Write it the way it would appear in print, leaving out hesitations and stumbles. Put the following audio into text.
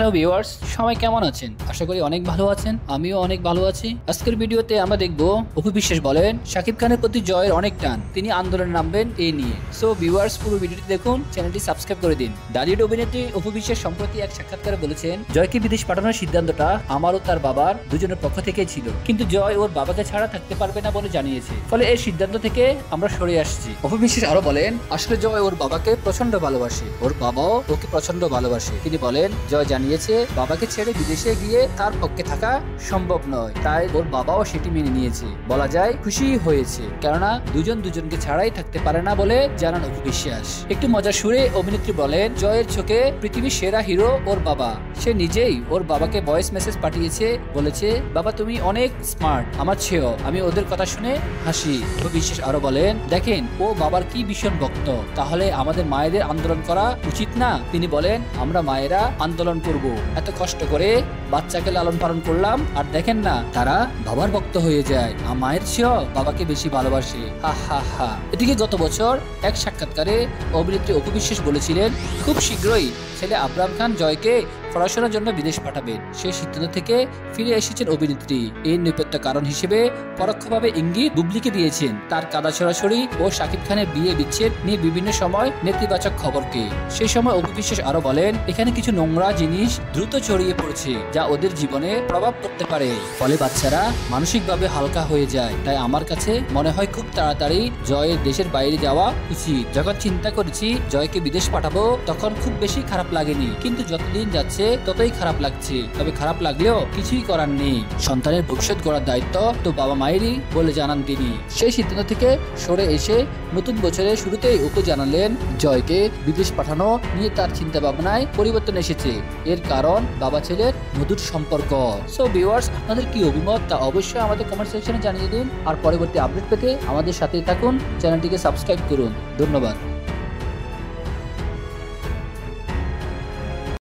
Hello viewers, সবাই কেমন আছেন? আশা করি অনেক ভালো আছেন। আমিও অনেক ভালো আছি। আজকের ভিডিওতে আমরা দেখব অপু বিশ্বাস বলেন শাকিব খানের প্রতি জয়ের অনেক টান, তিনি আন্দোলনে নামবেন এই নিয়ে। সো ভিউয়ার্স, পুরো ভিডিওটি দেখুন, চ্যানেলটি সাবস্ক্রাইব করে দিন। ডালিউড অভিনেত্রী অপু বিশ্বাস সম্প্রতি এক সাক্ষাৎকারে বলেছেন, জয়কে বিদেশ পাঠানোর সিদ্ধান্তটা আমার ও তার বাবার দুজনের পক্ষ থেকেই ছিল, কিন্তু জয় ওর বাবাকে ছাড়া থাকতে পারবে না বলে জানিয়েছে, ফলে এই সিদ্ধান্ত থেকে আমরা সরে আসছি। অপু বিশ্বাস আরো বলেন, আসলে জয় ওর বাবাকে প্রচন্ড ভালোবাসে, ওর বাবাও ওকে প্রচন্ড ভালোবাসে। তিনি বলেন, জয় জানিয়েছে বাবাকে ছেড়ে বিদেশে গিয়ে তার পক্ষে থাকা সম্ভব নয়, তাই ওর বাবাও সেটি মেনে নিয়েছে। বলা যায় খুশি হয়েছে, কেননা দুজন দুজনকে ছাড়াই থাকতে পারে না বলে জানান অপু বিশ্বাস। একটু মজার সুরে অভিনেত্রী বলেন, জয়ের চোখে পৃথিবীর সেরা হিরো ওর বাবা। সে নিজেই ওর বাবাকে ভয়েস মেসেজ পাঠিয়েছে, বলেছে, বাবা তুমি অনেক স্মার্ট, আমার ছেও। আমি ওদের কথা শুনে হাসি। অপু বিশ্বাস আরো বলেন, দেখেন ও বাবার কি ভীষণ ভক্ত, তাহলে আমাদের মায়েদের আন্দোলন করা উচিত না? তিনি বলেন, আমরা মায়েরা আন্দোলন করব, এত কষ্ট করে বাচ্চাকে লালন পালন করলাম, আর দেখেন না তারা বাবার ভক্ত হয়ে যায়, মায়ের চেয়েও বাবাকে বেশি ভালোবাসে। হা হা হা। এদিকে গত বছর এক সাক্ষাৎকারে অভিনেত্রী অপু বিশ্বাস বলেছিলেন, খুব শীঘ্রই ছেলে আবরাম খান জয়কে পড়াশোনার জন্য বিদেশ পাঠাবেন। সেই সিদ্ধান্ত থেকে ফিরে এসেছেন অভিনেত্রী। এর নেপথ্য কারণ হিসেবে পরোক্ষভাবে ইঙ্গিত বুবলিকে দিয়েছেন, তার কাদা ছড়াছড়ি ও শাকিব খানের বিয়ে বিচ্ছেদ নিয়ে বিভিন্ন সময় নেতিবাচক খবরকে। সেই সময় অপু বিশ্বাস আরো বলেন, এখানে কিছু নোংরা জিনিস দ্রুত ছড়িয়ে পড়ছে, যা ওদের জীবনে প্রভাব পড়তে পারে, ফলে বাচ্চারা মানসিকভাবে হালকা হয়ে যায়। তাই আমার কাছে মনে হয় খুব তাড়াতাড়ি জয়ের দেশের বাইরে যাওয়া উচিত। যখন চিন্তা করেছি জয়কে বিদেশ পাঠাবো, তখন খুব বেশি খারাপ লাগেনি, কিন্তু যতদিন যাচ্ছে ততই খারাপ লাগছে। তবে খারাপ লাগলেও কিছুই করার নেই, সন্তানের ভবিষ্যৎ গড়ার দায়িত্ব তো বাবা মায়েরই বলে জানান তিনি। সেই সিদ্ধান্ত থেকে সরে এসে নতুন বছরের শুরুতেই অপু জানালেন, জয়কে বিদেশ পাঠানো নিয়ে তার চিন্তা ভাবনায় পরিবর্তন এসেছে। এর কারণ বাবা ছেলের মধুর সম্পর্ক। সো ভিউয়ার্স, আপনাদের কি অভিমত তা অবশ্যই আমাদের কমেন্ট সেকশনে জানিয়ে দিন। আর পরবর্তী আপডেট পেতে আমাদের সাথেই থাকুন, চ্যানেলটিকে সাবস্ক্রাইব করুন। ধন্যবাদ।